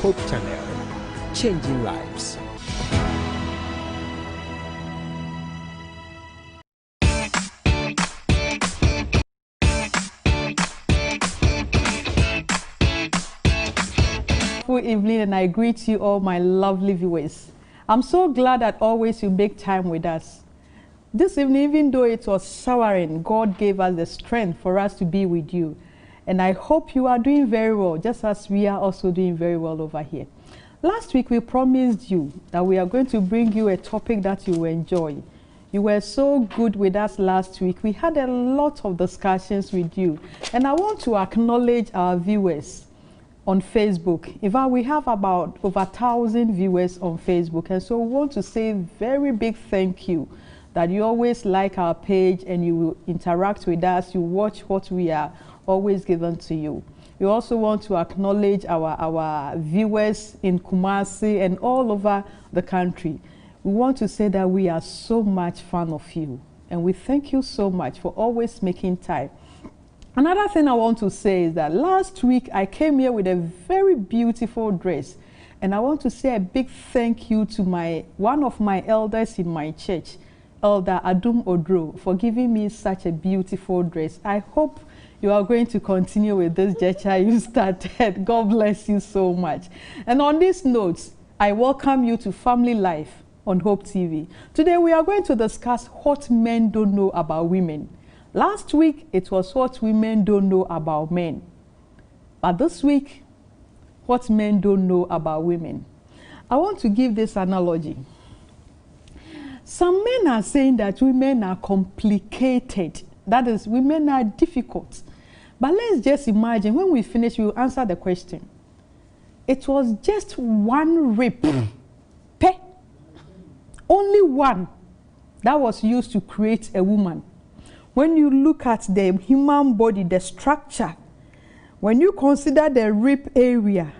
Hope Channel, changing lives. Good evening, and I greet you all, my lovely viewers. I'm so glad that always you make time with us. This evening, even though it was showering, God gave us the strength for us to be with you. And I hope you are doing very well, just as we are also doing very well over here. Last week, we promised you that we are going to bring you a topic that you will enjoy. You were so good with us last week. We had a lot of discussions with you. And I want to acknowledge our viewers on Facebook. In fact, we have about over 1,000 viewers on Facebook. And so we want to say a very big thank you that you always like our page and you will interact with us. You watch what we are always given to you. We also want to acknowledge our viewers in Kumasi and all over the country. We want to say that we are so much fan of you. And we thank you so much for always making time. Another thing I want to say is that last week I came here with a very beautiful dress, and I want to say a big thank you to one of my elders in my church, Elder Adum Odro, for giving me such a beautiful dress. I hope you are going to continue with this gesture you started. God bless you so much. And on this note, I welcome you to Family Life on Hope TV. Today we are going to discuss what men don't know about women. Last week, it was what women don't know about men. But this week, what men don't know about women. I want to give this analogy. Some men are saying that women are complicated. That is, women are difficult. But let's just imagine, when we finish, we'll answer the question. It was just one rib, only one, that was used to create a woman. When you look at the human body, the structure, when you consider the rib area,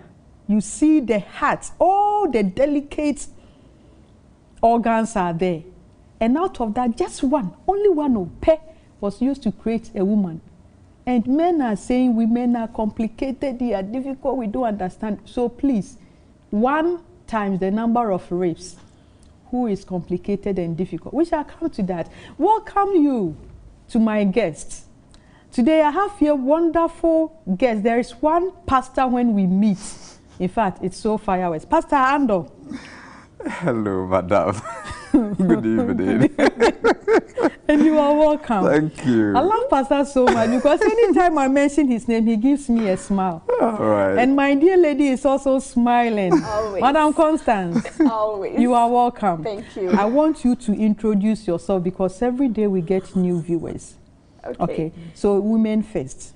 you see the heart, all the delicate organs are there. And out of that, just one, only one of was used to create a woman. And men are saying women are complicated, they are difficult, we don't understand. So please, 1 times the number of ribs, who is complicated and difficult? We shall come to that. Welcome you to my guests. Today I have here wonderful guests. There is one pastor when we meet. In fact, it's so fireworks. Pastor Ando. Hello, madam. Good evening. And you are welcome. Thank you. I love Pastor so much because anytime I mention his name, he gives me a smile. All right. And my dear lady is also smiling. Always. Madam Constance. Always. You are welcome. Thank you. I want you to introduce yourself because every day we get new viewers. Okay. So women first.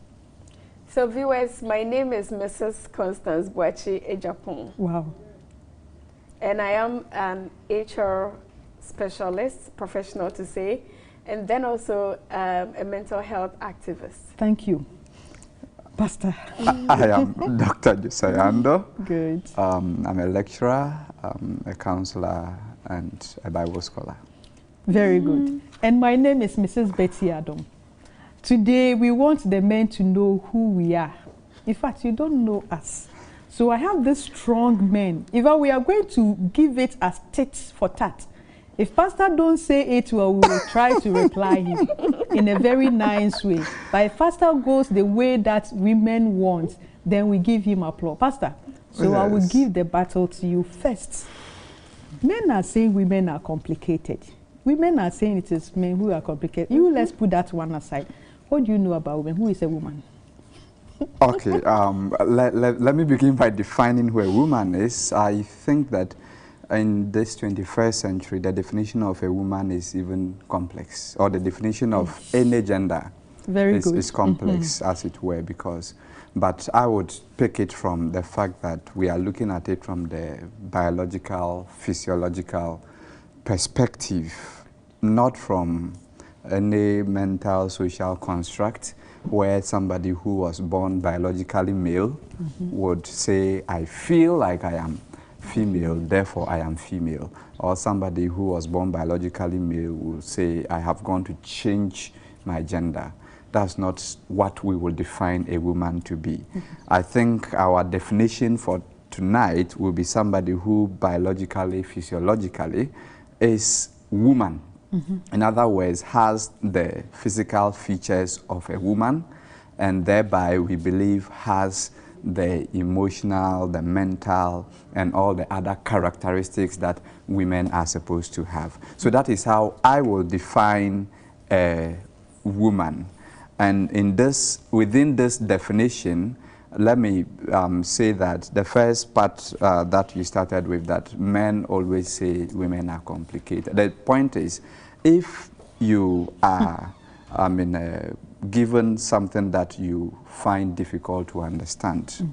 So viewers, my name is Mrs. Constance Boachi Ejapon. Wow. And I am an HR specialist, professional to say, and then also a mental health activist. Thank you. Pastor. I am Dr. Josiah Ando. Good. I'm a lecturer, a counselor, and a Bible scholar. Very good. And my name is Mrs. Betty Adam. Today, we want the men to know who we are. In fact, you don't know us. So I have this strong men. If we are going to give it as tit for tat. If Pastor don't say it well, we will try to reply him in a very nice way. But if Pastor goes the way that women want, then we give him applause. Pastor, so yes. I will give the battle to you first. Men are saying women are complicated. Women are saying it is men who are complicated. You let's put that one aside. What do you know about women? Who is a woman? Okay, let me begin by defining who a woman is. I think that in this 21st century, the definition of a woman is even complex, or the definition of any gender is complex, as it were, but I would pick it from the fact that we are looking at it from the biological, physiological perspective, not from any mental, social construct where somebody who was born biologically male would say, I feel like I am female, therefore I am female. Or somebody who was born biologically male would say, I have gone to change my gender. That's not what we will define a woman to be. I think our definition for tonight will be somebody who biologically, physiologically is woman. In other words, has the physical features of a woman, and thereby we believe has the emotional, the mental, and all the other characteristics that women are supposed to have. So that is how I will define a woman. And within this definition, let me say that the first part that you started with, that men always say women are complicated. The point is, if you are given something that you find difficult to understand,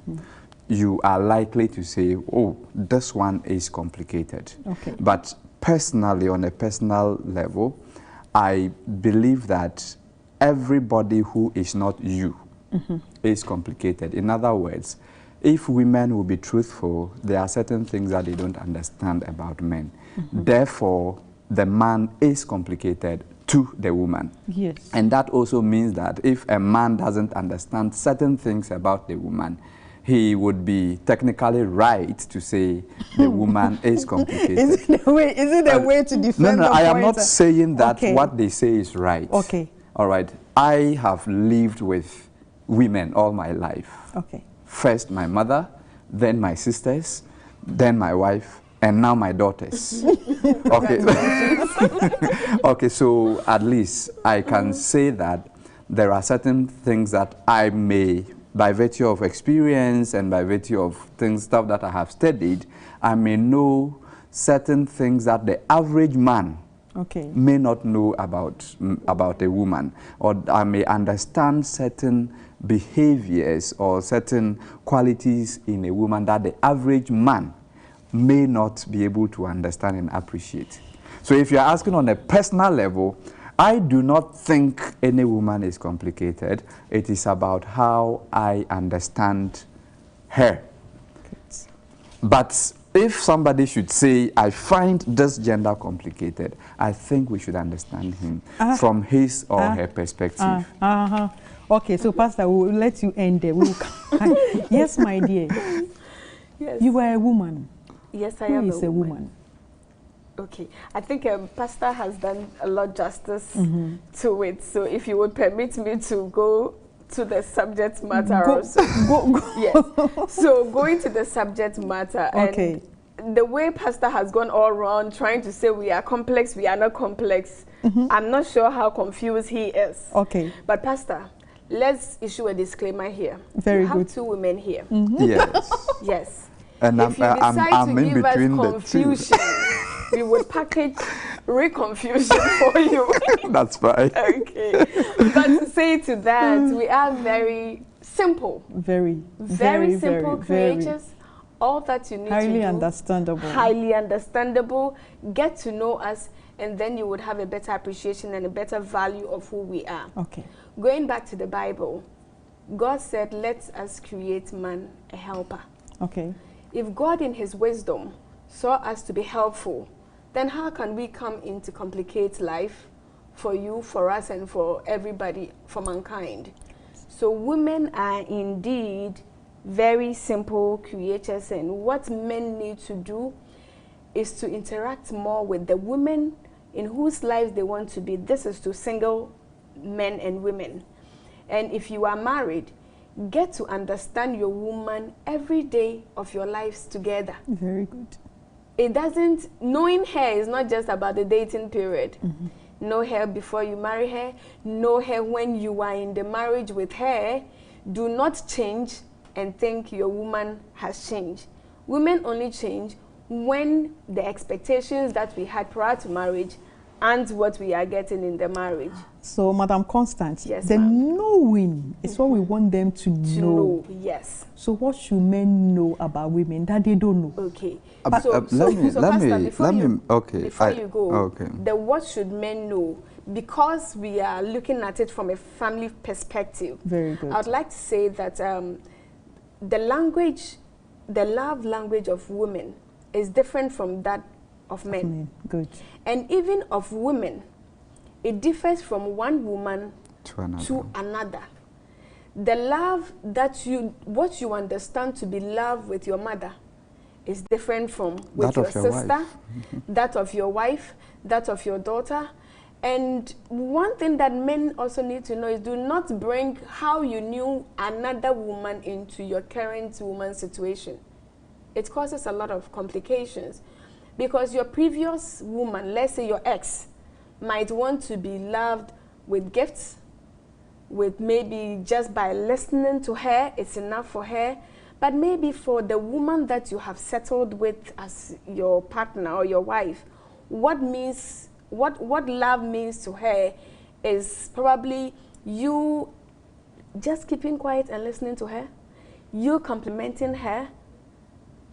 you are likely to say, oh, this one is complicated. Okay. But personally, on a personal level, I believe that everybody who is not you is complicated. In other words, if women will be truthful, there are certain things that they don't understand about men. Therefore, the man is complicated to the woman. Yes. And that also means that if a man doesn't understand certain things about the woman, he would be technically right to say the woman is complicated. Is it a way to defend No, the I am point? not saying that Okay. what they say is right. Okay. All right. I have lived with women all my life. Okay. First my mother, then my sisters, then my wife, and now my daughters. Okay. Okay, so at least I can say that there are certain things that I may, by virtue of experience and by virtue of stuff that I have studied, I may know certain things that the average man may not know about a woman, or I may understand certain behaviors or certain qualities in a woman that the average man may not be able to understand and appreciate. So if you're asking on a personal level, I do not think any woman is complicated. It is about how I understand her. But if somebody should say, I find this gender complicated, I think we should understand him from his or her perspective. Okay, so Pastor, we'll let you end there. We'll yes, my dear. Yes. You were a woman. Yes, I am a woman. Okay, I think Pastor has done a lot justice to it. So if you would permit me to go to the subject matter also. Yes. So going to the subject matter. Okay. And the way Pastor has gone all around trying to say we are complex, we are not complex, I'm not sure how confused he is. Okay. But Pastor, let's issue a disclaimer here. Very you good. have two women here. Yes. Yes. And if you decide I'm to in give us between the confusion, we will package reconfusion for you. That's fine. Okay. But to say to that, we are very simple. Very Simple creatures. All that you need to do. Highly understandable. Highly understandable. Get to know us, and then you would have a better appreciation and a better value of who we are. Okay. Going back to the Bible, God said, let us create man a helper. Okay. If God in his wisdom saw us to be helpful, then how can we come in to complicate life for you, for us, and for everybody, for mankind? So women are indeed very simple creatures, and what men need to do is to interact more with the women in whose lives they want to be. This is to single men and women. And if you are married, get to understand your woman every day of your lives together. Very good. It doesn't, knowing her is not just about the dating period. Know her before you marry her. Know her when you are in the marriage with her. Do not change and think your woman has changed. Women only change when the expectations that we had prior to marriage and what we are getting in the marriage. So, Madam Constance, yes, the knowing is what we want them to know. Yes. So, what should men know about women that they don't know? Okay. Before you go, the what should men know? Because we are looking at it from a family perspective. Very good. I would like to say that the love language of women is different from that of men. Good. And even of women, it differs from one woman to another. The love that what you understand to be love with your mother is different from with That your of your sister, wife. that of your wife, that of your daughter. And one thing that men also need to know is do not bring how you knew another woman into your current woman situation. It causes a lot of complications because your previous woman, let's say your ex, might want to be loved with gifts, with maybe just by listening to her, it's enough for her. But maybe for the woman that you have settled with as your partner or your wife, what love means to her is probably you just keeping quiet and listening to her, you complimenting her,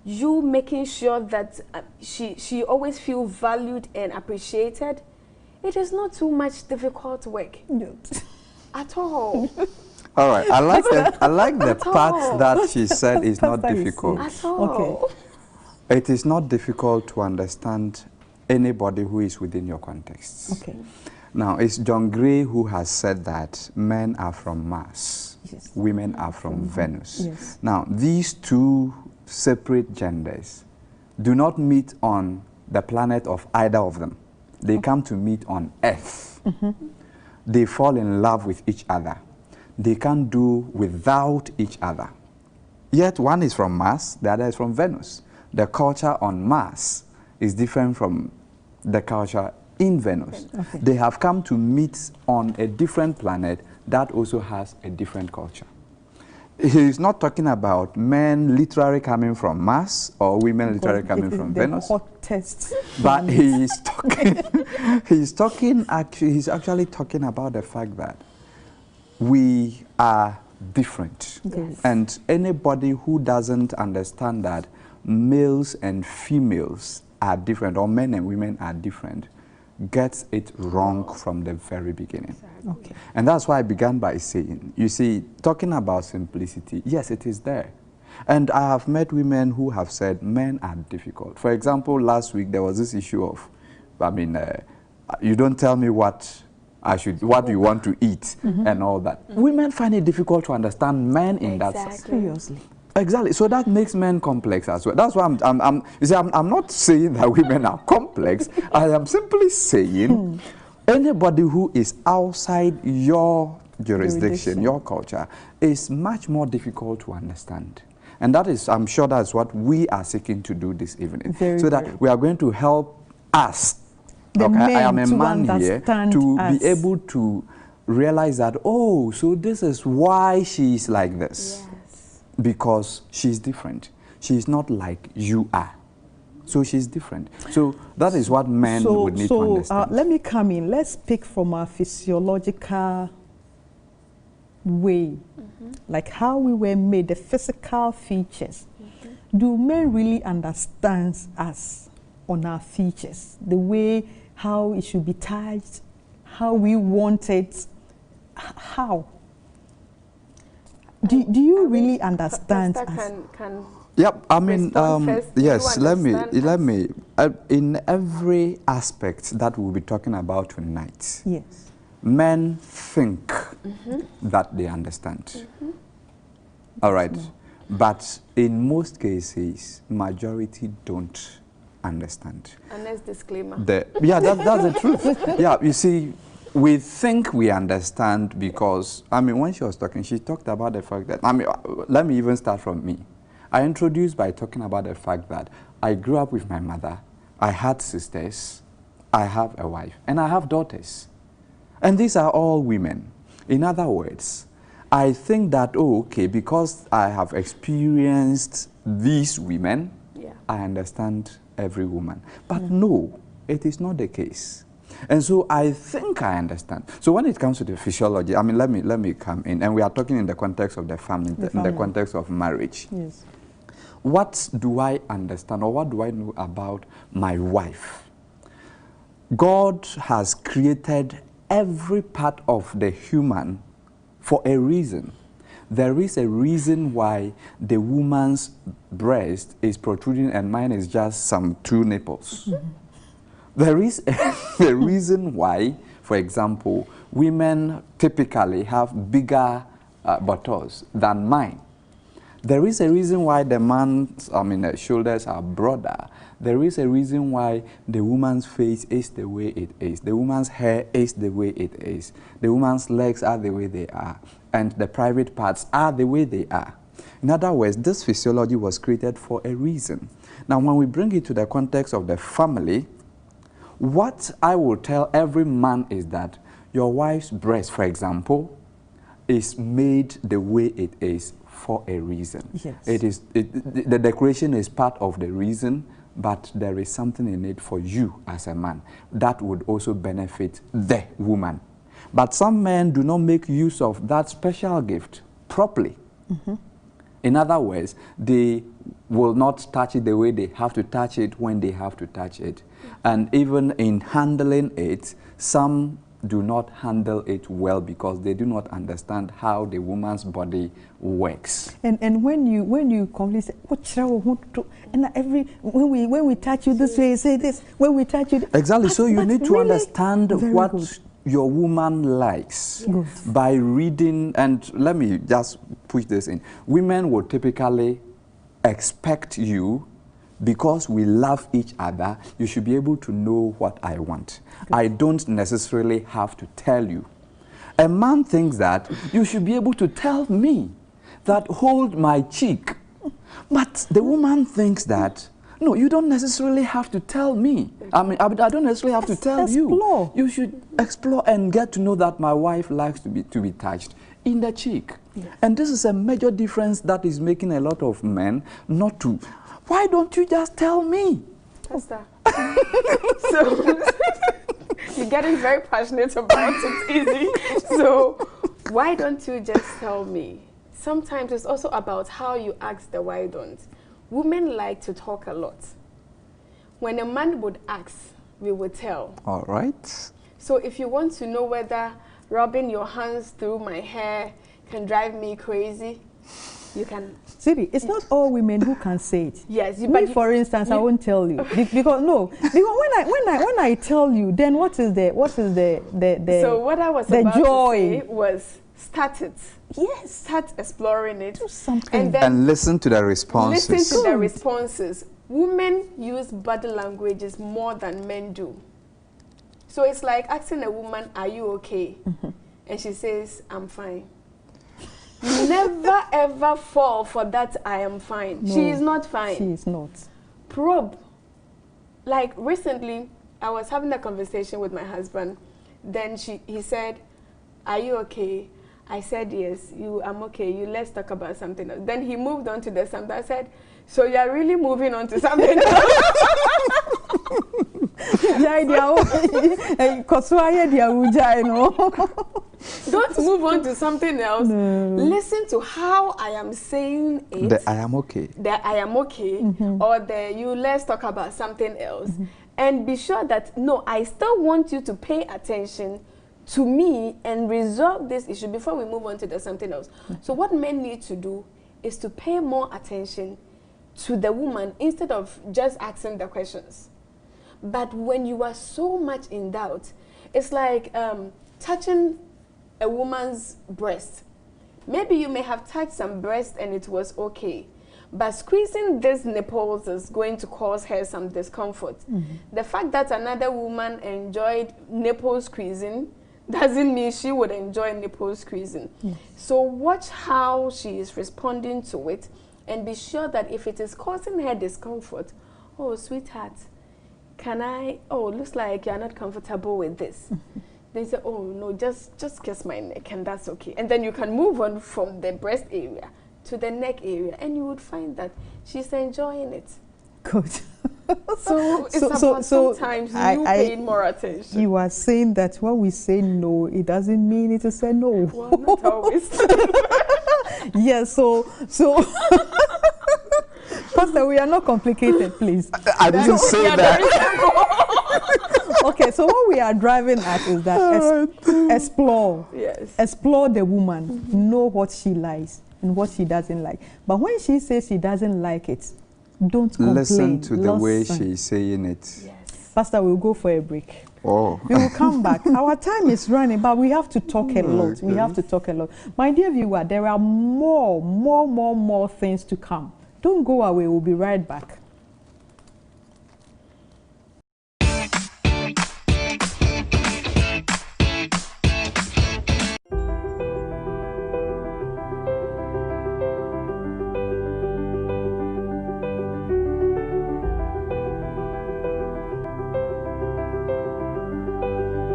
you making sure that she always feels valued and appreciated. It is not too much difficult work. No. At all. All right, I like the part that she said is not difficult. At all. Okay. It is not difficult to understand anybody who is within your context. Okay. Now, it's John Gray who has said that men are from Mars, Yes. women are from Venus. Yes. Now, these two separate genders do not meet on the planet of either of them. They come to meet on Earth. They fall in love with each other. They can't do without each other. Yet one is from Mars, the other is from Venus. The culture on Mars is different from the culture in Venus. Okay. They have come to meet on a different planet that also has a different culture. He is not talking about men literally coming from Mars or women literally coming from Venus. Hottest. But he's actually talking about the fact that we are different. Yes. And anybody who doesn't understand that males and females are different, or men and women are different, gets it wrong from the very beginning. Okay. And that's why I began by saying, you see, talking about simplicity, yes, it is there. And I have met women who have said men are difficult. For example, last week there was this issue of, you don't tell me what you want to eat and all that. Women find it difficult to understand men in that sense. Seriously. Exactly. So that makes men complex as well. That's why I'm not saying that women are complex. I am simply saying anybody who is outside your jurisdiction, your culture, is much more difficult to understand. And that is, I'm sure that's what we are seeking to do this evening. That we are going to help us. I am a man here to be able to realize that, oh, so this is why she's like this. Yes. Because she's different. She's not like you are. So she's different. So that is what men would need to understand. Let me come in. Let's speak from a physiological way. Like how we were made, the physical features. Do men really understand us on our features? The way how it should be tied, how we want it, how? Do you really understand us? Yep, I mean, yes, let me, in every aspect that we'll be talking about tonight, yes, men think that they understand. All right, but in most cases, majority don't understand. And that's disclaimer. That's the truth. Yeah, you see, we think we understand because, I mean, when she was talking, she talked about the fact that, I mean, let me even start from me. I introduced by talking about the fact that I grew up with my mother, I had sisters, I have a wife, and I have daughters. And these are all women. In other words, I think that, oh, okay, because I have experienced these women, I understand every woman. But no, it is not the case. And so I think I understand. So when it comes to the physiology, I mean, let me come in, and we are talking in the context of the family, in the context of marriage. Yes. What do I understand, or what do I know about my wife? God has created every part of the human for a reason. There is a reason why the woman's breast is protruding and mine is just some 2 nipples. There is a reason why, for example, women typically have bigger buttocks than mine. There is a reason why the man's, shoulders are broader. There is a reason why the woman's face is the way it is. The woman's hair is the way it is. The woman's legs are the way they are. And the private parts are the way they are. In other words, this physiology was created for a reason. Now, when we bring it to the context of the family, what I will tell every man is that your wife's breast, for example, is made the way it is for a reason. Yes. The decoration is part of the reason, but there is something in it for you as a man that would also benefit the woman. But some men do not make use of that special gift properly. Mm-hmm. In other words, they will not touch it the way they have to touch it when they have to touch it. And even in handling it, some do not handle it well because they do not understand how the woman's body works. And when you completely say, and when we touch you this way, say this. When we touch you, exactly. So you need to really understand what good. Your woman likes Yes. by reading. And let me just push this in. Women will typically expect you, because we love each other, you should be able to know what I want. Good. I don't necessarily have to tell you. A man thinks that you should be able to tell me that hold my cheek. But the woman thinks that, no, you don't necessarily have to tell me. I don't necessarily have to tell you. You should explore and get to know that my wife likes to be touched in the cheek. Yes. And this is a major difference that is making a lot of men not to. Why don't you just tell me? Pastor. So, you're getting very passionate about it, easy. So, why don't you just tell me? Sometimes it's also about how you ask the why don't. Women like to talk a lot. When a man would ask, we would tell. All right. So, if you want to know whether rubbing your hands through my hair can drive me crazy, you can. Siri, it's not all women who can say it. Yes, for instance, I won't tell you because when I tell you, then what is the So what I was about joy. to say was start it. Yes, start exploring it. Do something and listen to the responses. Listen to the responses. Women use body languages more than men do. So it's like asking a woman, "Are you okay?" Mm-hmm. And she says, "I'm fine." Never ever fall for that "I am fine." No, she is not fine. She is not. Probe. Like recently, I was having a conversation with my husband. Then he said, "Are you okay?" I said, "Yes." "I'm okay. Let's talk about something else." Then he moved on to the something. I said, "So you're really moving on to something else?" Don't move on to something else. No. Listen to how I am saying it. The "I am okay." The "I am okay," mm-hmm. or the let's talk about something else. Mm-hmm. And be sure that, no, I still want you to pay attention to me and resolve this issue before we move on to the something else. Mm-hmm. So what men need to do is to pay more attention to the woman instead of just asking the questions. But when you are so much in doubt, it's like touching a woman's breast. Maybe you may have touched some breast and it was okay, but squeezing these nipples is going to cause her some discomfort. Mm-hmm. The fact that another woman enjoyed nipple squeezing doesn't mean she would enjoy nipple squeezing. Yes. So watch how she is responding to it and be sure that if it is causing her discomfort, "Oh, sweetheart, looks like you're not comfortable with this." Mm-hmm. They say, "Oh, no, just kiss my neck and that's okay." And then you can move on from the breast area to the neck area and you would find that she's enjoying it. Good. So it's about sometimes you paying more attention. You are saying that when we say no, it doesn't mean it to say no. Well, not always. Yes, so Pastor, we are not complicated, please. I didn't say that. Okay, so what we are driving at is that explore. Yes. Explore the woman. Mm-hmm. Know what she likes and what she doesn't like. But when she says she doesn't like it, don't complain. Listen to the way she's saying it. Yes. Pastor, we'll go for a break. Oh. We will come back. Our time is running, but we have to talk a lot. We have to talk a lot. My dear viewer, there are more things to come. Don't go away. We'll be right back.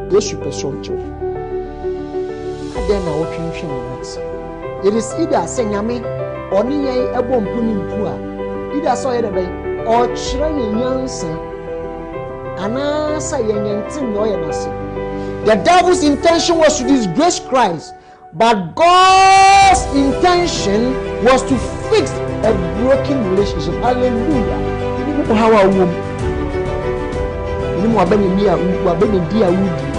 Yesu pesoncho ade na wotwenhwe wo next it is either senyame oni yen ebo mpuni mpu a either so yede ben o kire yenyansa ana sa yenyentin no ye nase. The devil's intention was to disgrace Christ, but God's intention was to fix a broken relationship. Hallelujah. Ini mo hawa wo ini mo abeni dia wudi.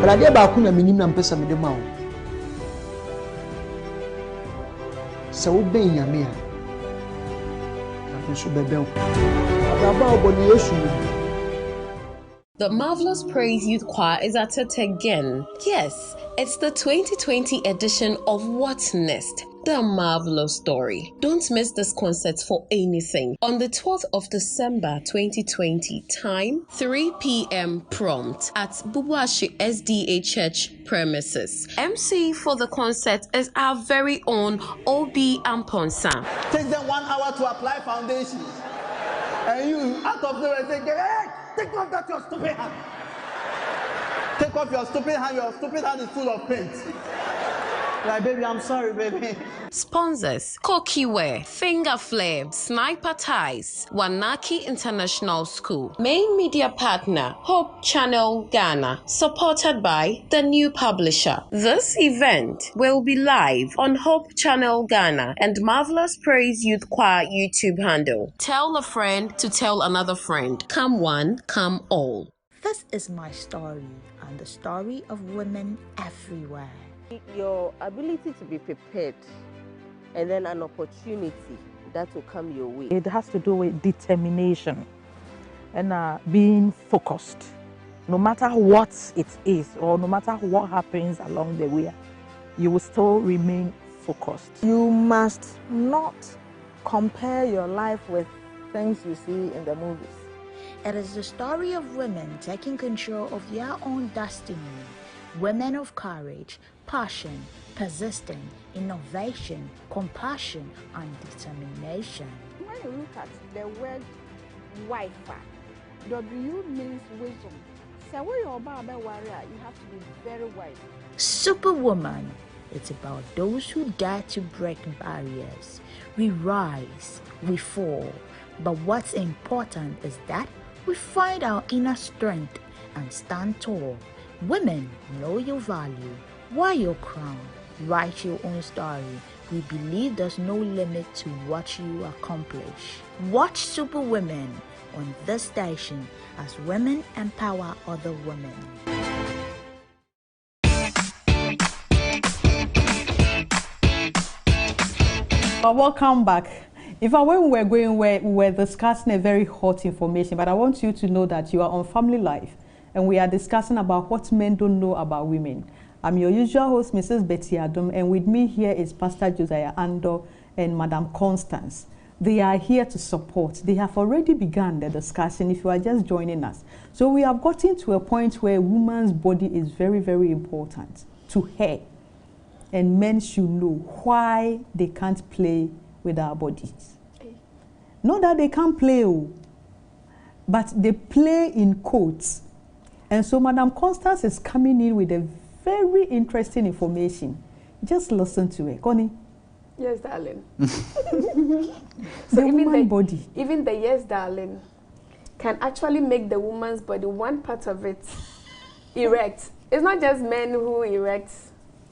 But I ba ku na minim na mpesa me de ma wo. Se wo ben nyame a. Na so bebe wo. Ababa oboni Yesu. The Marvelous Praise Youth Choir is at it again. Yes, it's the 2020 edition of What Next? The Marvelous Story. Don't miss this concert for anything. On the 12th of December 2020, time 3 p.m. prompt at Bubuashi SDA Church premises. MC for the concert is our very own Obi Amponsa. Takes them 1 hour to apply foundation. And you, out of nowhere, say, hey, take off that your stupid hand. Take off your stupid hand. Your stupid hand is full of paint. Like, baby, I'm sorry, baby. Sponsors: Kokiwe, Finger Flame, Sniper Ties, Wanaki International School. Main media partner: Hope Channel Ghana. Supported by the new publisher. This event will be live on Hope Channel Ghana and Marvelous Praise Youth Choir YouTube handle. Tell a friend to tell another friend. Come one, come all. This is my story and the story of women everywhere. Your ability to be prepared and then an opportunity that will come your way. It has to do with determination and being focused. No matter what it is or no matter what happens along the way, you will still remain focused. You must not compare your life with things you see in the movies. It is the story of women taking control of their own destiny. Women of courage, passion, persistence, innovation, compassion, and determination. When you look at the word wife, W means wisdom. So when you're about warrior, you have to be very wise. Superwoman. It's about those who dare to break barriers. We rise, we fall. But what's important is that we find our inner strength and stand tall. Women, know your value, wear your crown, write your own story. We believe there's no limit to what you accomplish. Watch Superwomen on this station as women empower other women. But welcome back. In fact, when we were going, we were discussing a very hot information, but I want you to know that you are on Family Life, and we are discussing about what men don't know about women. I'm your usual host, Mrs. Betty Adam, and with me here is Pastor Josiah Ando and Madam Constance. They are here to support. They have already begun the discussion if you are just joining us. So we have gotten to a point where a woman's body is very, very important to her. And men should know why they can't play with our bodies. Not that they can't play, but they play in quotes. And so Madam Constance is coming in with a very interesting information. Just listen to it. Connie? Yes, darling. So even the yes, darling, can actually make the woman's body, one part of it, erect. It's not just men who erect.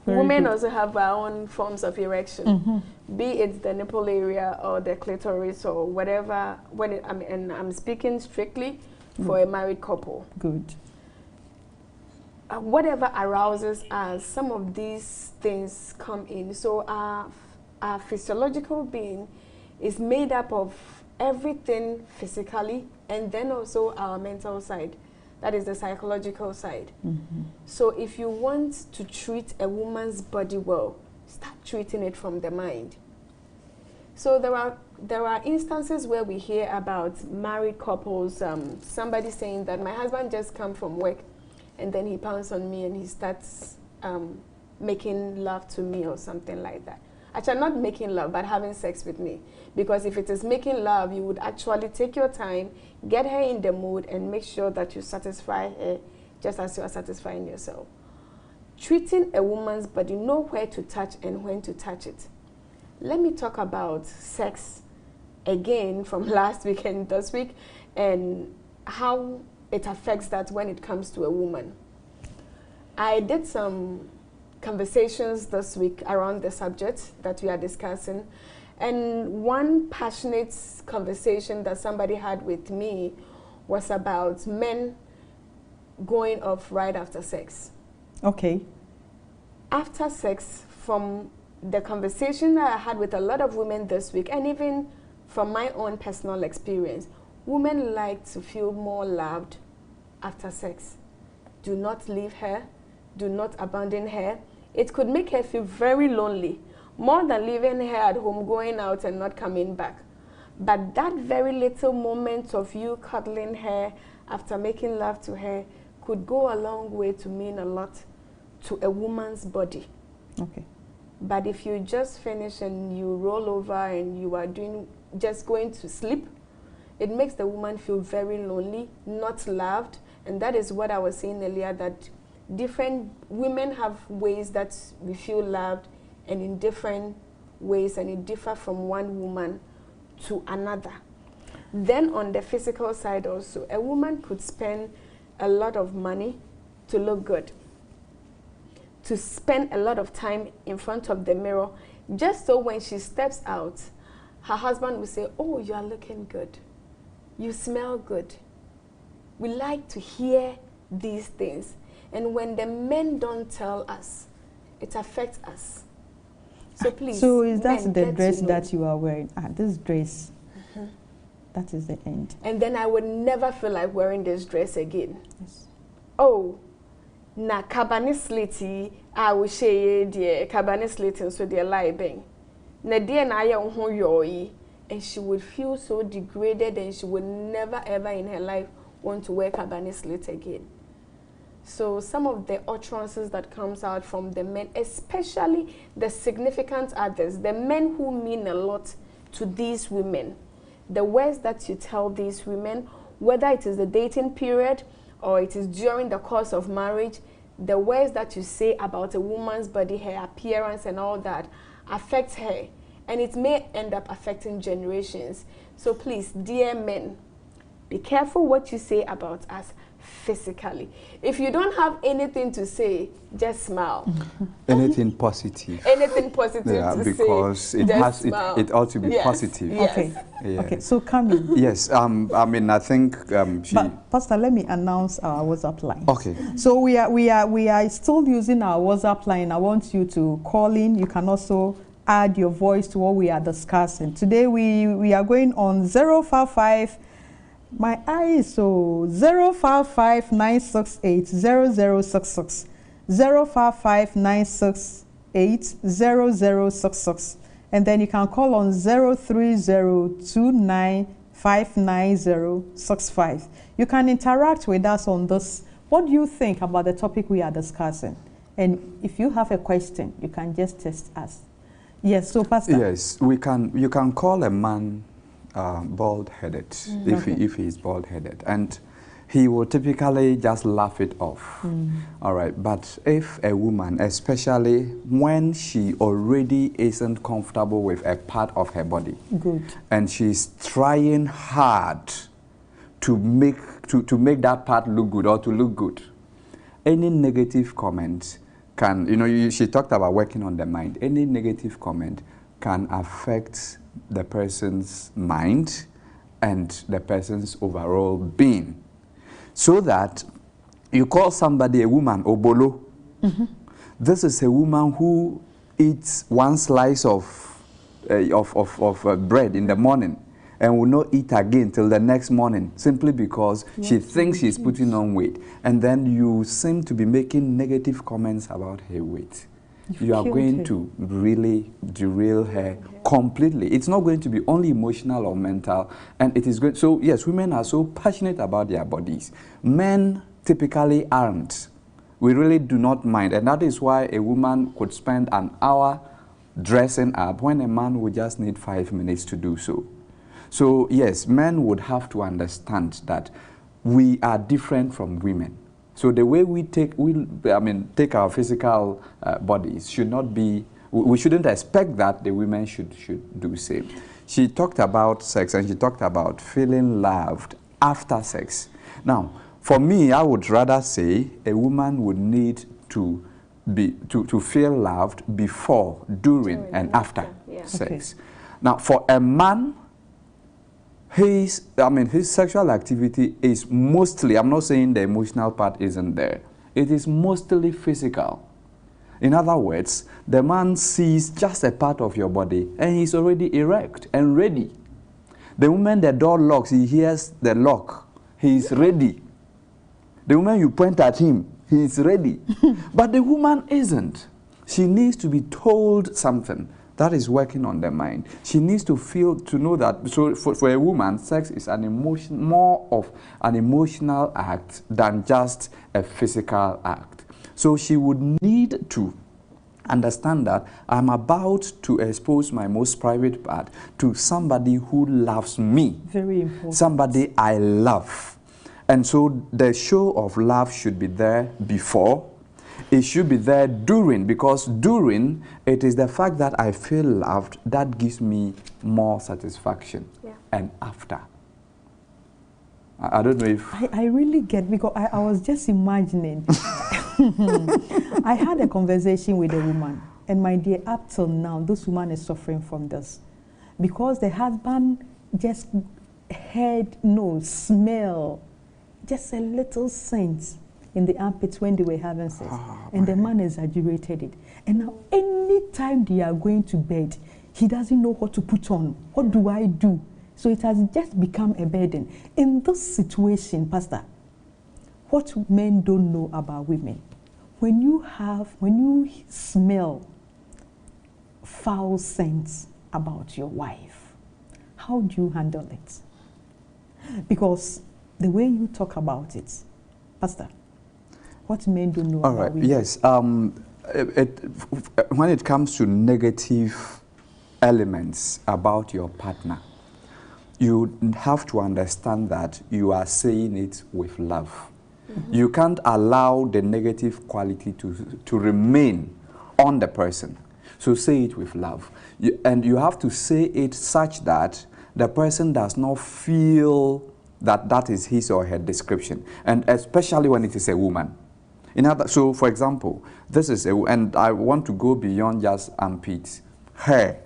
Women also have our own forms of erection, be it the nipple area or the clitoris or whatever. I'm speaking strictly for a married couple. Good. Whatever arouses us, some of these things come in. So our physiological being is made up of everything physically, and then also our mental side. That is the psychological side. So if you want to treat a woman's body well, start treating it from the mind. So there are instances where we hear about married couples, somebody saying that my husband just come from work and then he pounds on me and he starts making love to me or something like that. Actually, not making love, but having sex with me. Because if it is making love, you would actually take your time, get her in the mood, and make sure that you satisfy her just as you are satisfying yourself. Treating a woman's body, know where to touch and when to touch it. Let me talk about sex again from last week and this week, and how it affects that when it comes to a woman. I did some conversations this week around the subject that we are discussing, and one passionate conversation that somebody had with me was about men going off right after sex. Okay. After sex, from the conversation that I had with a lot of women this week, and even from my own personal experience, women like to feel more loved after sex. Do not leave her. Do not abandon her. It could make her feel very lonely, more than leaving her at home, going out and not coming back. But that very little moment of you cuddling her after making love to her could go a long way to mean a lot to a woman's body. Okay. But if you just finish and you roll over and you are just going to sleep, it makes the woman feel very lonely, not loved. And that is what I was saying earlier, that different women have ways that we feel loved, and in different ways, and it differs from one woman to another. Then on the physical side also, a woman could spend a lot of money to look good, to spend a lot of time in front of the mirror, just so when she steps out, her husband will say, oh, you are looking good. You smell good. We like to hear these things. And when the men don't tell us, it affects us. So please, so is that the dress that you are wearing? This dress, that is the end. And then I would never feel like wearing this dress again. Yes. Oh, na kabane sliti, I will share the kabane sliti so the lie bang. Na dear na ya unho yoi, and she would feel so degraded, and she would never ever in her life want to wear kabane slit again. So some of the utterances that comes out from the men, especially the significant others, the men who mean a lot to these women, the words that you tell these women, whether it is the dating period or it is during the course of marriage, the words that you say about a woman's body, her appearance and all that affects her, and it may end up affecting generations. So please, dear men, be careful what you say about us physically. If you don't have anything to say, just smile. Anything positive. Anything positive to because say, it ought to be positive. Yes. Okay. Yeah. Okay. So Camille. Yes. I mean, I think But Pastor, let me announce our WhatsApp line. Okay. So we are still using our WhatsApp line. I want you to call in. You can also add your voice to what we are discussing. Today we are going on 055. My eye is so 055 968 0066 055 968 0066, and then you can call on 030295965. You can interact with us on this. What do you think about the topic we are discussing? And if you have a question, you can just text us. Yes, so Pastor. Yes, you can call a man bald-headed if he is bald-headed, and he will typically just laugh it off. All right, but if a woman, especially when she already isn't comfortable with a part of her body, and she's trying hard to make that part look good or to look good, any negative comment can, she talked about working on the mind. Any negative comment can affect the person's mind and the person's overall being. So that you call somebody a woman, obolo. This is a woman who eats one slice of bread in the morning and will not eat again till the next morning simply because she thinks she's putting on weight. And then you seem to be making negative comments about her weight. You are going to really derail her completely. It's not going to be only emotional or mental, and it is going. So yes, women are so passionate about their bodies. Men typically aren't. We really do not mind, and that is why a woman could spend an hour dressing up when a man would just need 5 minutes to do so. So yes, men would have to understand that we are different from women. So the way we take our physical bodies should not be, we shouldn't expect that the women should do the same. She talked about sex, and she talked about feeling loved after sex. Now, for me, I would rather say a woman would need to feel loved before, during, and after sex. Okay. Now, for a man, his sexual activity is mostly, I'm not saying the emotional part isn't there, it is mostly physical. In other words, the man sees just a part of your body and he's already erect and ready. The moment the door locks, he hears the lock, he's ready. The moment you point at him, he's ready. But the woman isn't. She needs to be told something. That is working on the mind. She needs to know that. So for a woman, sex is more of an emotional act than just a physical act. So she would need to understand that I'm about to expose my most private part to somebody who loves me. Very important. Somebody I love. And so the show of love should be there before. It should be there during, because during, it is the fact that I feel loved that gives me more satisfaction. Yeah. And after. I don't know if... I really get, because I was just imagining. I had a conversation with a woman, and my dear, up till now, this woman is suffering from this. Because the husband just heard, smell, just a little scent in the armpits when they were having sex. And the man exaggerated it. And now any time they are going to bed, he doesn't know what to put on. What do I do? So it has just become a burden. In this situation, Pastor, what men don't know about women, when you smell foul scents about your wife, how do you handle it? Because the way you talk about it, Pastor, what men don't know about women? Yes. When it comes to negative elements about your partner, you have to understand that you are saying it with love. Mm-hmm. You can't allow the negative quality to remain on the person. So say it with love. And you have to say it such that the person does not feel that is his or her description. And especially when it is a woman. So, for example, this is and I want to go beyond just armpits. Hair.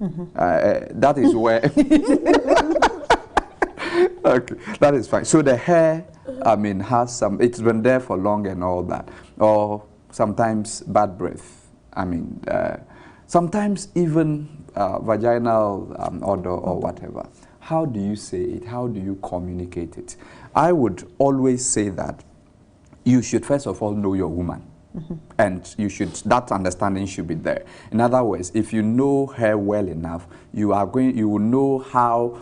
Mm-hmm. That is where... Okay, that is fine. So the hair, has some... It's been there for long and all that. Or sometimes bad breath. Sometimes even vaginal odor or whatever. How do you say it? How do you communicate it? I would always say that you should first of all know your woman. Mm-hmm. And that understanding should be there. In other words, if you know her well enough, you will know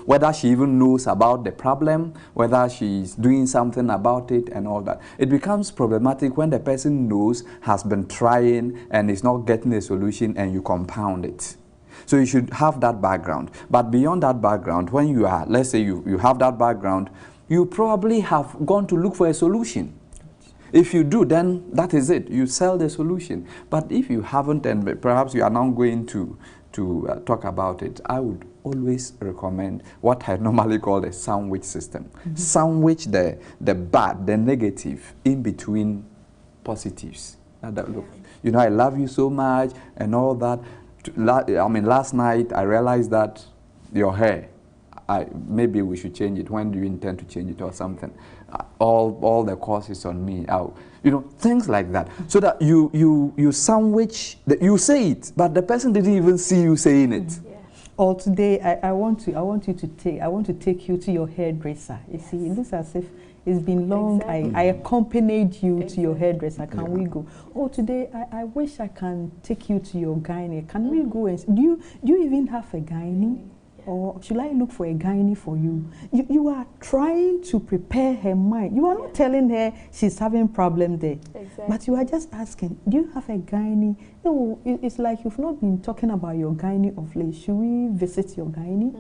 whether she even knows about the problem, whether she's doing something about it and all that. It becomes problematic when the person knows, has been trying, and is not getting a solution, and you compound it. So you should have that background. But beyond that background, when you are, let's say you have that background, you probably have gone to look for a solution. If you do, then that is it. You sell the solution. But if you haven't, and perhaps you are now going to talk about it, I would always recommend what I normally call the sandwich system. Mm-hmm. Sandwich the bad, the negative, in between positives. Look, I love you so much and all that. Last night I realized that your hair, maybe we should change it. When do you intend to change it or something? All the cost is on me. Things like that. So that you sandwich, you say it, but the person didn't even see you saying it. Yeah. Or today, I want to take you to your hairdresser. You see, it looks as if it's been long. Exactly. I accompanied you to your hairdresser. Can we go? Oh, today I wish I can take you to your gynae. Can we go? And do you even have a gynae? Or should I look for a gynae for you? You are trying to prepare her mind. You are not telling her she's having problem there. Exactly. But you are just asking, do you have a gynae? No, it's like you've not been talking about your gynae of late. Should we visit your gynae?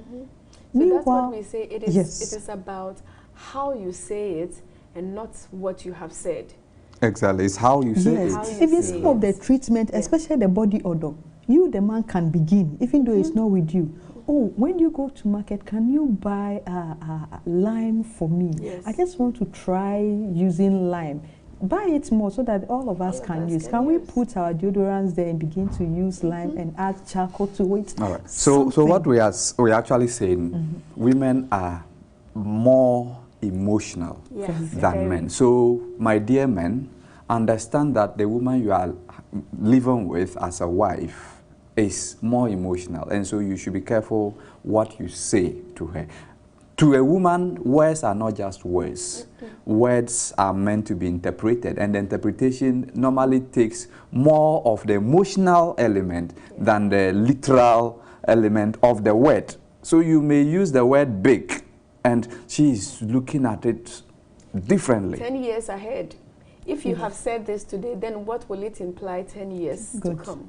So that's what we say. It is about how you say it and not what you have said. Exactly. It's how you say it. Even some of the treatment, especially the body odor, you, the man, can begin, even though it's not with you. Oh, when you go to market, can you buy lime for me? Yes. I just want to try using lime. Buy it more so that all of us can use. Can we put our deodorants there and begin to use lime and add charcoal to it? All right. So what we're actually saying, women are more emotional than men. So, my dear men, understand that the woman you are living with as a wife is more emotional, and so you should be careful what you say to her. To a woman, words are not just words. Words are meant to be interpreted, and the interpretation normally takes more of the emotional element than the literal element of the word. So you may use the word big, and she is looking at it differently. 10 years ahead. If you have said this today, then what will it imply 10 years to come?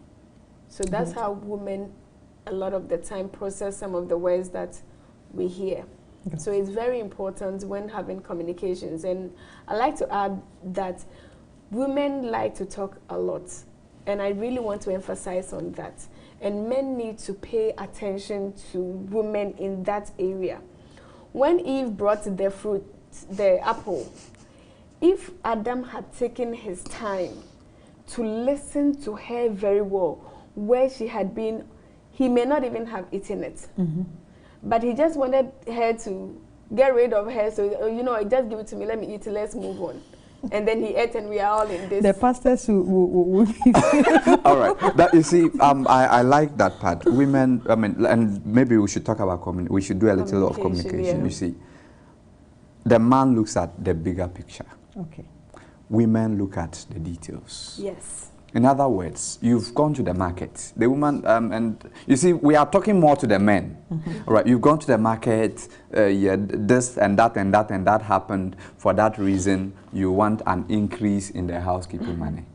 So that's how women, a lot of the time, process some of the words that we hear. So it's very important when having communications. And I like to add that women like to talk a lot. And I really want to emphasize on that. And men need to pay attention to women in that area. When Eve brought the fruit, the apple, if Adam had taken his time to listen to her very well, where she had been, he may not even have eaten it. But he just wanted her to get rid of her. So, you know, just give it to me, let me eat it, let's move on. And then he ate, and we are all in this. The pastors who all right. That, you see, I like that part. Women, I mean, and maybe we should talk about we should do a little of communication. You see, the man looks at the bigger picture. Okay. Women look at the details. Yes. In other words, you've gone to the market. The woman, and you see, we are talking more to the men. All right, you've gone to the market, this and that and that and that happened. For that reason, you want an increase in the housekeeping money.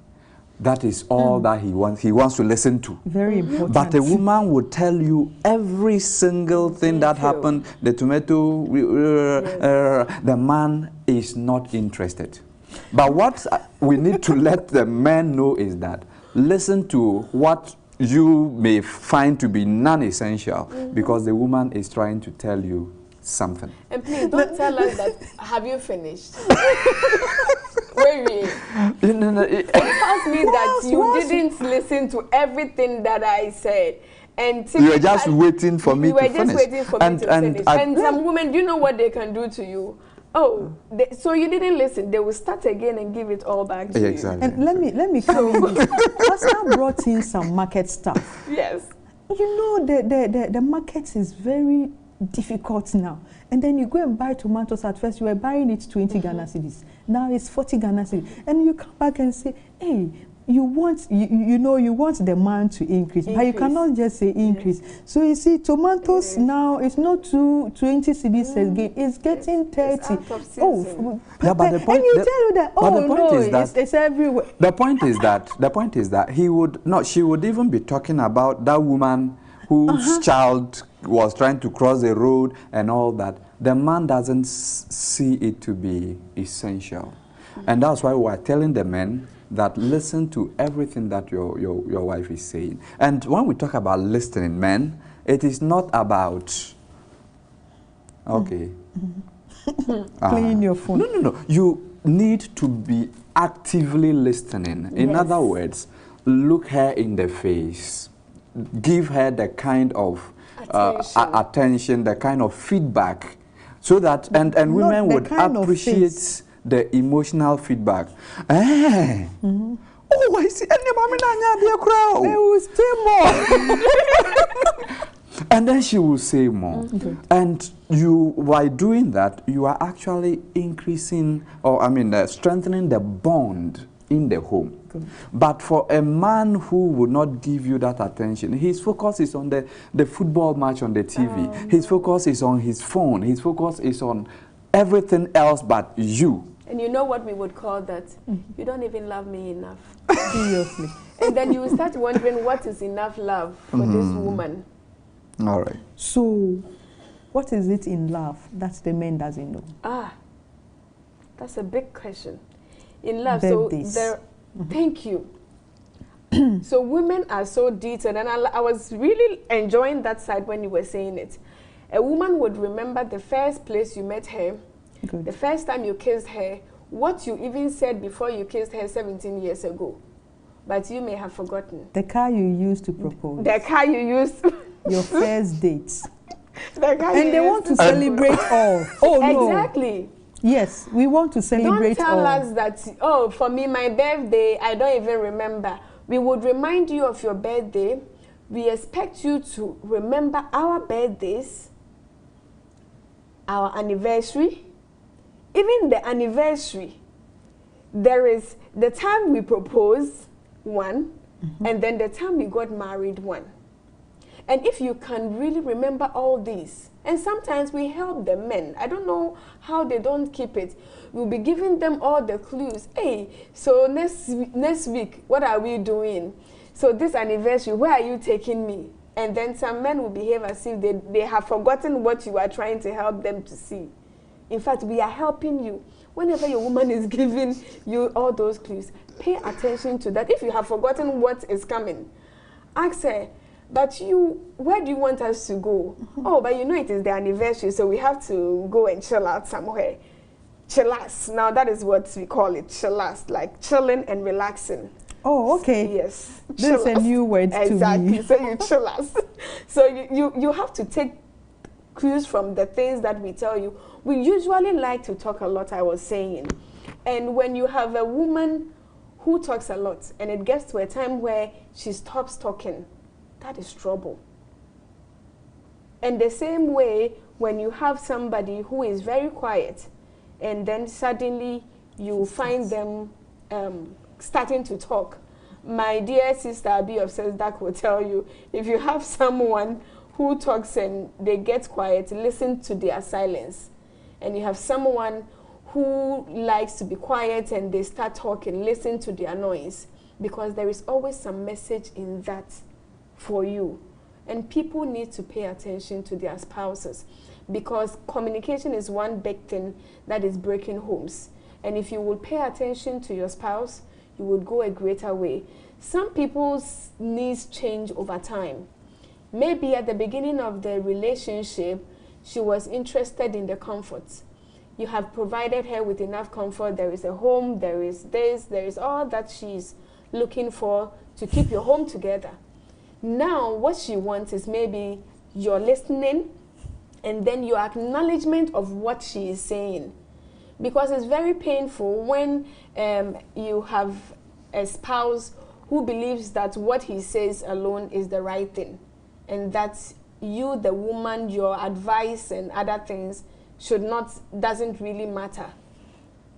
That is all that he wants. He wants to listen to. Very important. But a woman would tell you every single thing that happened. The tomato, the man is not interested. But what we need to let the men know is that listen to what you may find to be non-essential, because the woman is trying to tell you something. And please don't tell us that, have you finished? Wait. It tells me that you didn't listen to everything that I said. And you were just waiting for me to finish. You were just waiting for me to finish. And some women, do you know what they can do to you? Oh, so you didn't listen. They will start again and give it all back to you. And let me come in. Pastor brought in some market stuff. Yes. You know, the market is very difficult now. And then you go and buy tomatoes. At first, you were buying it 20 Ghana cedis. Now it's 40 Ghana cedis. And you come back and say, hey, you want the man to increase, but you cannot just say increase. Yes. So you see, tomatoes now, it's not 20 cedis again, it's getting 30. Yeah, but the point, and you tell you that, it's everywhere. The point is that she would even be talking about that woman whose child was trying to cross the road and all that. The man doesn't see it to be essential. And that's why we're telling the men that listen to everything that your wife is saying. And when we talk about listening, men, it is not about, playing your phone. No. You need to be actively listening. In other words, look her in the face. Give her the kind of attention, the kind of feedback, so that, and women would appreciate the emotional feedback. Oh, I see. And the mommy, they will stay more. And then she will say more. And you, by doing that, you are actually increasing, or strengthening the bond in the home. But for a man who would not give you that attention, his focus is on the football match on the TV. His focus is on his phone. His focus is on everything else but you. And you know what we would call that? You don't even love me enough. Seriously. And then you start wondering what is enough love for this woman. All right. So, what is it in love that the man doesn't know? That's a big question. In love, Birthdays. so there. Thank you. So women are so detailed, and I was really enjoying that side when you were saying it. A woman would remember the first place you met her, the first time you kissed her, what you even said before you kissed her 17 years ago. But you may have forgotten. The car you used to propose. The car you used. Your first dates. The car and they want to celebrate all. Oh, no. Exactly. Yes, we want to celebrate all. Don't tell us that, oh, for me, my birthday, I don't even remember. We would remind you of your birthday. We expect you to remember our birthdays, our anniversary, even the anniversary. There is the time we proposed, one, and then the time we got married, one. And if you can really remember all these, and sometimes we help the men. I don't know how they don't keep it. We'll be giving them all the clues. Hey, so next week, what are we doing? So this anniversary, where are you taking me? And then some men will behave as if they have forgotten what you are trying to help them to see. In fact, we are helping you. Whenever your woman is giving you all those clues, pay attention to that. If you have forgotten what is coming, ask her, but where do you want us to go? Oh, but you know it is the anniversary, so we have to go and chill out somewhere. Chillas. Now that is what we call it, chillas, like chilling and relaxing. Oh, okay. Yes. This is a new word to me. Exactly. So you chillas. So you have to take cues from the things that we tell you. We usually like to talk a lot, I was saying. And when you have a woman who talks a lot and it gets to a time where she stops talking, that is trouble. And the same way, when you have somebody who is very quiet and then suddenly you find them starting to talk. My dear sister Abi of Sesdak will tell you, if you have someone who talks and they get quiet, listen to their silence. And you have someone who likes to be quiet and they start talking, listen to their noise. Because there is always some message in that for you. And people need to pay attention to their spouses, because communication is one big thing that is breaking homes. And if you will pay attention to your spouse, you would go a greater way. Some people's needs change over time. Maybe at the beginning of the relationship, she was interested in the comforts. You have provided her with enough comfort. There is a home, there is this, there is all that she's looking for to keep your home together. Now, what she wants is maybe your listening and then your acknowledgement of what she is saying. Because it's very painful when you have a spouse who believes that what he says alone is the right thing. And that you, the woman, your advice and other things doesn't really matter.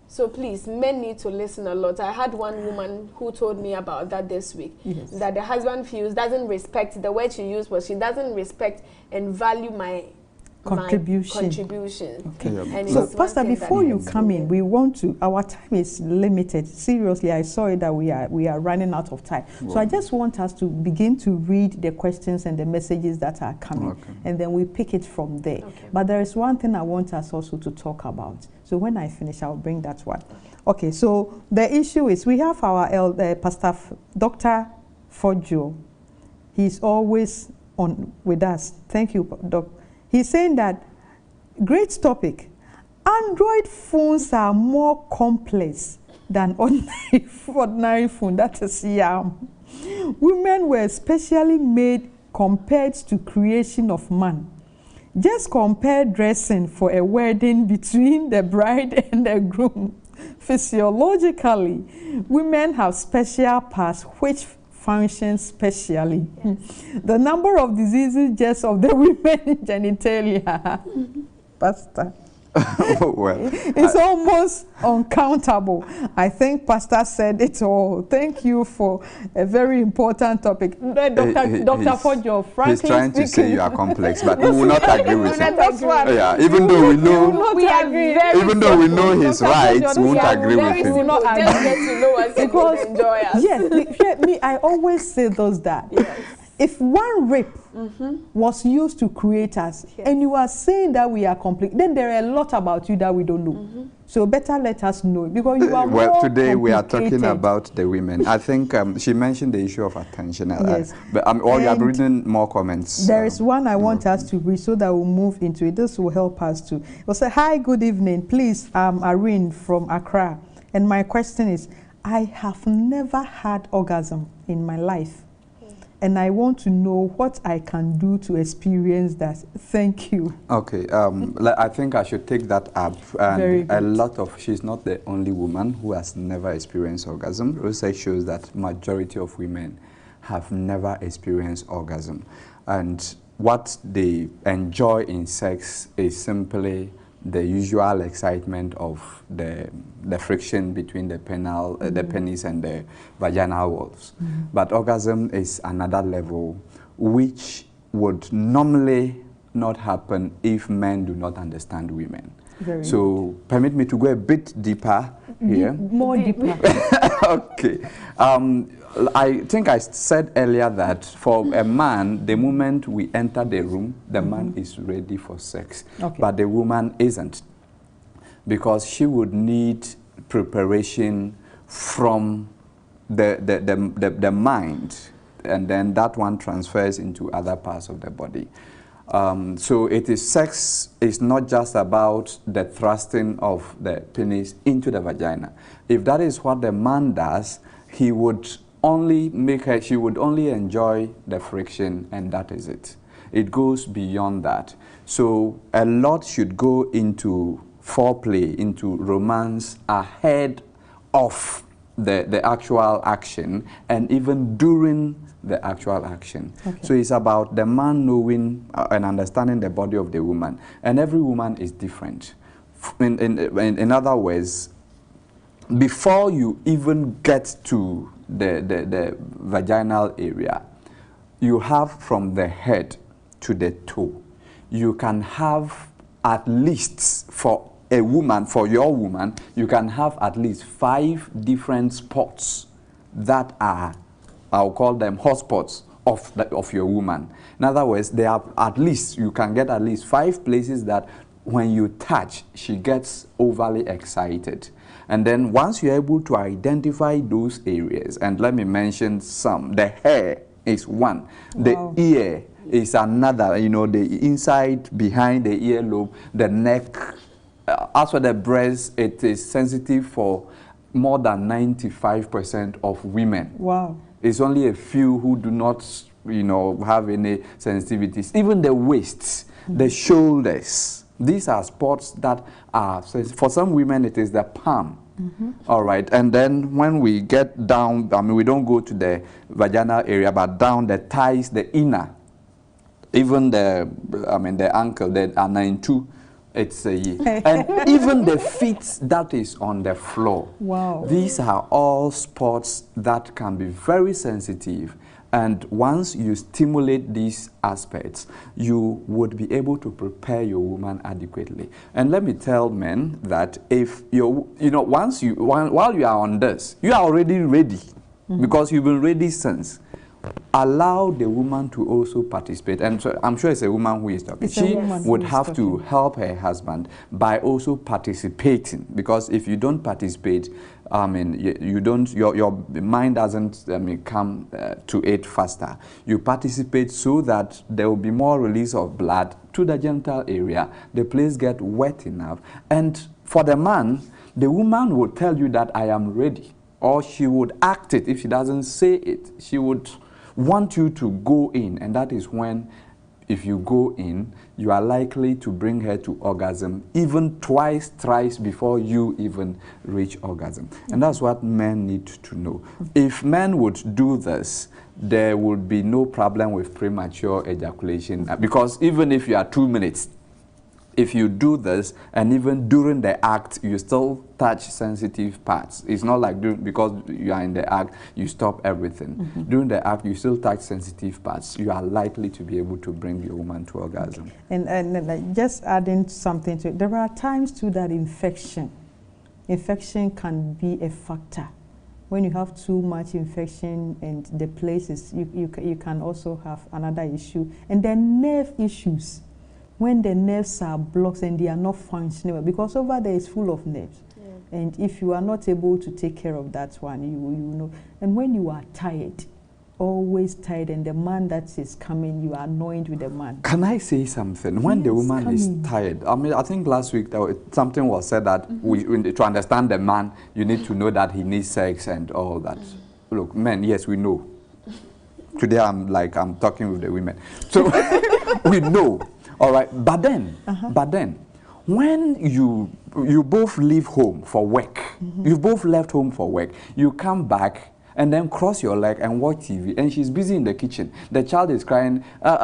So please, men need to listen a lot. I had one woman who told me about that this week. Yes. That the husband doesn't respect, the word she used was, she doesn't respect and value my contribution. Okay. And so, Pastor, before you come in, we want to, our time is limited. Seriously, I saw it that we are running out of time. Wow. So I just want us to begin to read the questions and the messages that are coming, and then we pick it from there. Okay. But there is one thing I want us also to talk about. So when I finish, I'll bring that one. Okay, so the issue is, we have our Pastor Dr. Fojo. He's always on with us. Thank you, Doc. He's saying that, great topic, Android phones are more complex than ordinary phone. That is yam. Women were specially made compared to creation of man. Just compare dressing for a wedding between the bride and the groom. Physiologically, women have special parts which functions specially. The number of diseases just of the women genitalia, Pastor. Well, it's almost uncountable. I think Pastor said it all. Thank you for a very important topic. Dr. Fojo, frankly he's trying speaking, to say you are complex, but we will not agree with him. That's why. Yeah, even though we know, even though we know his rights, we won't agree with him. We will not Just agree. get to know us and Because, enjoy us. yes, me, I always say those that. Yes. If one rape was used to create us, and you are saying that we are complete, then there are a lot about you that we don't know. So better let us know, because you are well, more today we are talking complicated. about the women. I think she mentioned the issue of attention. Yes. But or you are And reading more comments. There is one I want us to read so that we'll move into it. This will help us to. We'll say, hi, good evening. Please, I'm Irene from Accra. And my question is, I have never had orgasm in my life. And I want to know what I can do to experience that. Thank you. Okay, I think I should take that up. And a lot of, she's not the only woman who has never experienced orgasm. Research shows that majority of women have never experienced orgasm. And what they enjoy in sex is simply the usual excitement of the friction between the penile, the penis and the vaginal walls. But orgasm is another level which would normally not happen if men do not understand women. So permit me to go a bit deeper here. More deeper. Okay. I think I said earlier that for a man, the moment we enter the room, the man is ready for sex. Okay. But the woman isn't, because she would need preparation from the mind, and then that one transfers into other parts of the body. So sex is not just about the thrusting of the penis into the vagina. If that is what the man does, he would she would only enjoy the friction, and that is it. It goes beyond that. So a lot should go into foreplay, into romance ahead of the actual action, and even during the actual action. Okay. So it's about the man knowing and understanding the body of the woman. And every woman is different. In other words, before you even get to the vaginal area, you have from the head to the toe. You can have at least, for a woman, for your woman, you can have at least 5 different spots that are, I'll call them hotspots of your woman. In other words, they are at least, you can get at least 5 places that when you touch, she gets overly excited. And then once you're able to identify those areas, and let me mention some, the hair is one, the ear is another, you know, the inside behind the earlobe, the neck. As for the breast, it is sensitive for more than 95% of women. Wow. It's only a few who do not, you know, have any sensitivities. Even the waist, the shoulders. These are spots that are, for some women, it is the palm. All right, and then when we get down, I mean, we don't go to the vaginal area, but down the thighs, the inner, even the ankle, the R92, it's a and even the feet that is on the floor. Wow. These are all spots that can be very sensitive. And once you stimulate these aspects, you would be able to prepare your woman adequately. And let me tell men that if while you are on this, you are already ready, because you've been ready since. Allow the woman to also participate. And so I'm sure it's a woman who is talking. She would have to help her husband by also participating, because if you don't participate, I mean, you don't, your mind doesn't come to it faster. You participate so that there will be more release of blood to the genital area. The place gets wet enough. And for the man, the woman would tell you that I am ready. Or she would act it. If she doesn't say it, she would want you to go in. And that is when if you go in, you are likely to bring her to orgasm even twice, thrice before you even reach orgasm. And that's what men need to know. If men would do this, there would be no problem with premature ejaculation, because even if you are 2 minutes, if you do this, and even during the act, you still touch sensitive parts. It's not like because you are in the act, you stop everything. During the act, you still touch sensitive parts. You are likely to be able to bring your woman to orgasm. And just adding something to it, there are times too that infection can be a factor. When you have too much infection and the places, you can also have another issue. And then nerve issues. When the nerves are blocked and they are not functioning well, because over there is full of nerves. Yeah. And if you are not able to take care of that one, you know. And when you are tired, always tired, and the man that is coming, you are annoyed with the man. Can I say something? When the woman is tired, I mean, I think last week something was said that to understand the man, you need to know that he needs sex and all that. Look, men, yes, we know. Today I'm talking with the women. So we know. All right, but then, when you both leave home for work, you both left home for work, you come back and then cross your leg and watch TV, and she's busy in the kitchen. The child is crying, you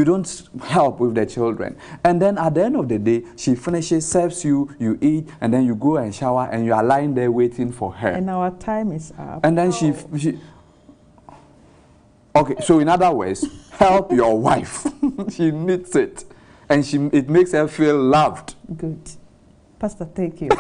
don't help with the children. And then at the end of the day, she finishes, serves you, you eat, and then you go and shower, and you are lying there waiting for her. And our time is up. And then she okay, so in other words, help your wife. She needs it. And it makes her feel loved. Good. Pastor, thank you.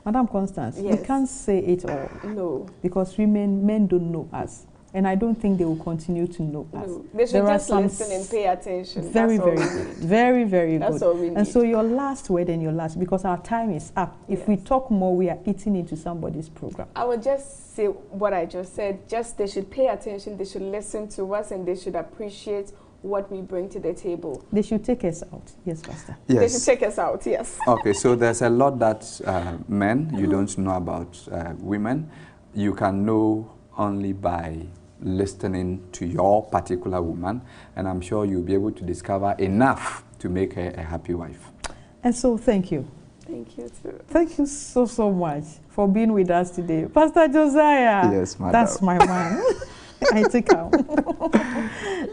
Madam Constance, we can't say it all. No. Because men don't know us. And I don't think they will continue to know us. They should just listen and pay attention. Very, very good. Very, very good. That's all we need. And so your last word and your last, because our time is up. If we talk more, we are eating into somebody's program. I would just say what I just said. Just they should pay attention, they should listen to us, and they should appreciate what we bring to the table. They should take us out. Yes, Pastor. Yes. They should take us out, yes. Okay, so there's a lot that men, you don't know about women. You can know only by listening to your particular woman, and I'm sure you'll be able to discover enough to make her a happy wife. And so thank you. Thank you too. Thank you so much for being with us today. Pastor Josiah. Yes, madam. That's my man. I take out.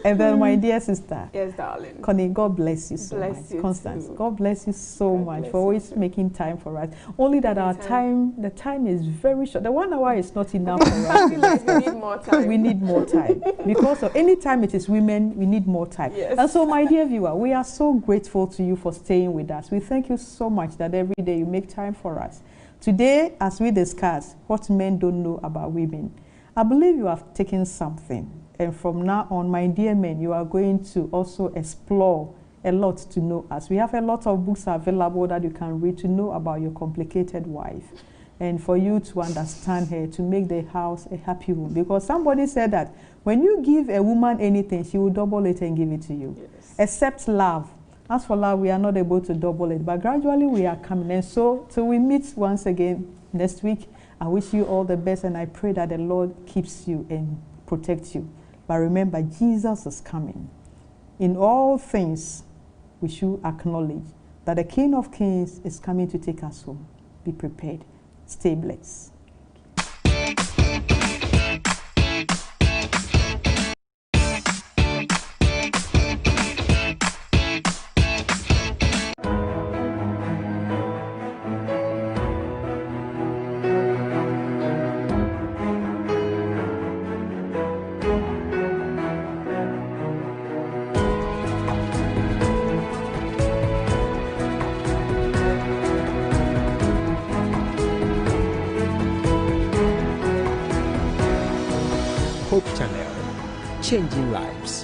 And then my dear sister. Yes, darling. Connie, God bless you so bless much. You Constance, too. God bless you so much for always making time for us. Only that the time is very short. The 1 hour is not enough for us. We need more time. We need more time. Because of any time it is women, we need more time. Yes. And so, my dear viewer, we are so grateful to you for staying with us. We thank you so much that every day you make time for us. Today, as we discuss what men don't know about women, I believe you have taken something. And from now on, my dear men, you are going to also explore a lot to know us. We have a lot of books available that you can read to know about your complicated wife. And for you to understand her, to make the house a happy home. Because somebody said that when you give a woman anything, she will double it and give it to you. Yes. Except love. As for love, we are not able to double it. But gradually we are coming. And so till we meet once again next week, I wish you all the best, and I pray that the Lord keeps you and protects you. But remember, Jesus is coming. In all things, we should acknowledge that the King of Kings is coming to take us home. Be prepared. Stay blessed. Hope Channel, changing lives.